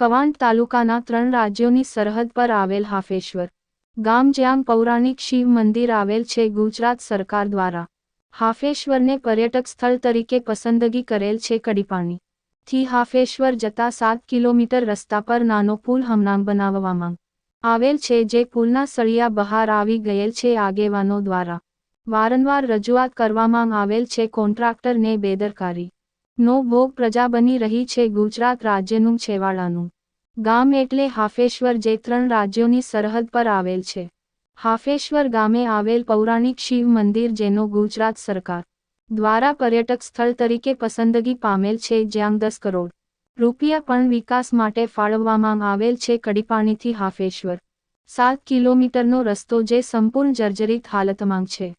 કવાંટ તાલુકાના 3 રાજ્યોની સરહદ પર આવેલ હાફેશ્વર ગામ જ્યાં પૌરાણિક શિવ મંદિર આવેલ છે. ગુજરાત સરકાર દ્વારા હાફેશ્વરને પર્યટક સ્થળ તરીકે પસંદગી કરેલ છે. કડીપાણી થી હાફેશ્વર જતા 7 કિલોમીટર રસ્તા પર નાનો પુલ હમણાં બનાવવામાં આવેલ છે, જે પુલના સળિયા બહાર આવી ગયેલ છે. આગેવાનો દ્વારા વારંવાર રજૂઆત કરવામાં આવેલ છે. કોન્ટ્રાક્ટરને બેદરકારી નો ભોગ પ્રજા બની રહી છે. ગુજરાત રાજ્યનું છેવાડાનું ગામ એટલે હાફેશ્વર, જે 3 રાજ્યોની સરહદ પર આવેલ છે. હાફેશ્વર ગામે આવેલ પૌરાણિક શિવ મંદિર, જેનો ગુજરાત સરકાર દ્વારા પર્યટક સ્થળ તરીકે પસંદગી પામેલ છે, જ્યાં 10 કરોડ રૂપિયા પણ વિકાસ માટે ફાળવવામાં આવેલ છે. કડીપાણીથી હાફેશ્વર 7 કિલોમીટરનો રસ્તો, જે સંપૂર્ણ જર્જરિત હાલતમાં છે.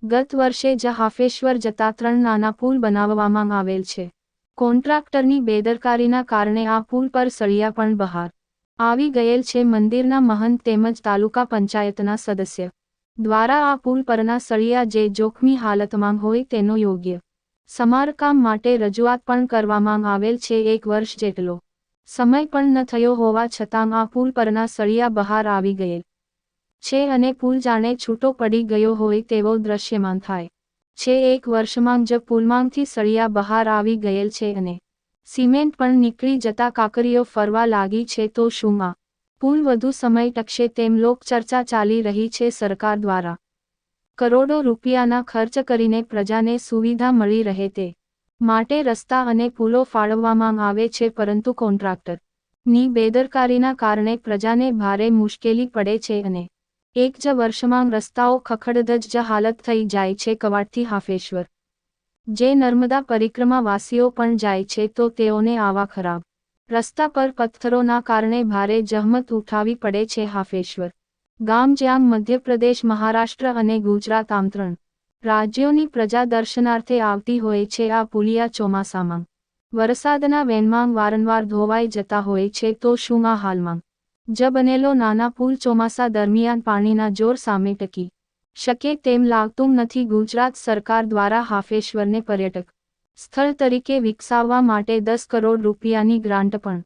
ગત વર્ષે જ હાફેશ્વર જતા 3 નાના પુલ બનાવવામાં આવેલ છે. કોન્ટ્રાક્ટરની બેદરકારીના કારણે આ પુલ પર સળિયા પણ બહાર આવી ગયેલ છે. મંદિરના મહંત તેમજ તાલુકા પંચાયતના સદસ્ય દ્વારા આ પુલ પરના સળિયા, જે જોખમી હાલતમાં હોય, તેનો યોગ્ય સમારકામ માટે રજૂઆત પણ કરવામાં આવેલ છે. 1 વર્ષ જેટલો સમય પણ ન થયો હોવા છતાં આ પુલ પરના સળિયા બહાર આવી ગયેલ છે અને પુલ જાણે છૂટો પડી ગયો હોય તેવો દ્રશ્યમાન થાય છે. 1 વર્ષમાં જ પુલમાંથી સળિયા બહાર આવી ગયેલ છે અને સિમેન્ટ પણ નીકળી જતા કાંકરીઓ ફરવા લાગી છે. તો શું આ પુલ વધુ સમય ટકશે, તેમ લોકચર્ચા ચાલી રહી છે. સરકાર દ્વારા કરોડો રૂપિયાના ખર્ચ કરીને પ્રજાને સુવિધા મળી રહે તે માટે રસ્તા અને પુલો ફાળવવામાં આવે છે, પરંતુ કોન્ટ્રાક્ટર ની બેદરકારીના કારણે પ્રજાને ભારે મુશ્કેલી પડે છે અને 1 જ વર્ષમાં રસ્તાઓ ખખડધજ જ હાલત થઈ જાય છે. કવાંટથી હાફેશ્વર જે નર્મદા પરિક્રમા વાસીઓ પણ જાય છે, તો તેઓને આવા ખરાબ રસ્તા પર પથ્થરોના કારણે ભારે જહમત ઉઠાવી પડે છે. હાફેશ્વર ગામ જ્યાં મધ્યપ્રદેશ, મહારાષ્ટ્ર અને ગુજરાત આમ 3 રાજ્યોની પ્રજા દર્શનાર્થે આવતી હોય છે. આ પુલિયા ચોમાસામાં વરસાદના વેનમાં વારંવાર ધોવાઈ જતા હોય છે. તો શું આ હાલમાં જ બનેલો નાના પુલ ચોમાસા દરમિયાન પાણીના જોર સામે ટકી શકે તેમ લાગતું નથી. ગુજરાત સરકાર દ્વારા હાફેશ્વરને પર્યટક સ્થળ તરીકે વિકસાવવા માટે 10 કરોડ રૂપિયાની ગ્રાન્ટ પણ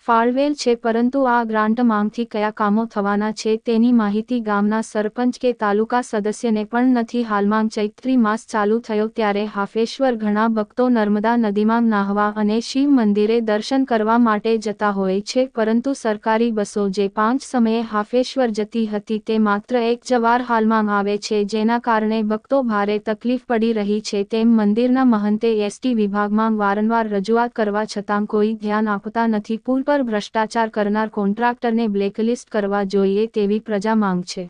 ફાળવેલ છે, પરંતુ આ ગ્રાન્ટમાંથી કયા કામો થવાના છે તેની માહિતી ગામના સરપંચ કે તાલુકા સદસ્યને પણ નથી. હાલમાં ચૈત્રી માસ ચાલુ થયો ત્યારે હાફેશ્વર ઘણા ભક્તો નર્મદા નદીમાં નાહવા અને શિવ મંદિરે દર્શન કરવા માટે જતા હોય છે, પરંતુ સરકારી બસો જે 5 સમયે હાફેશ્વર જતી હતી તે માત્ર 1 જ વાર હાલમાં આવે છે, જેના કારણે ભક્તો ભારે તકલીફ પડી રહી છે. તેમ મંદિરના મહંતે એસટી વિભાગમાં વારંવાર રજૂઆત કરવા છતાં કોઈ ધ્યાન આપતા નથી. પુલ પર ભ્રષ્ટાચાર કરનાર કોન્ટ્રાક્ટરને બ્લેકલિસ્ટ કરવા જોઈએ તેવી પ્રજા માંગ છે.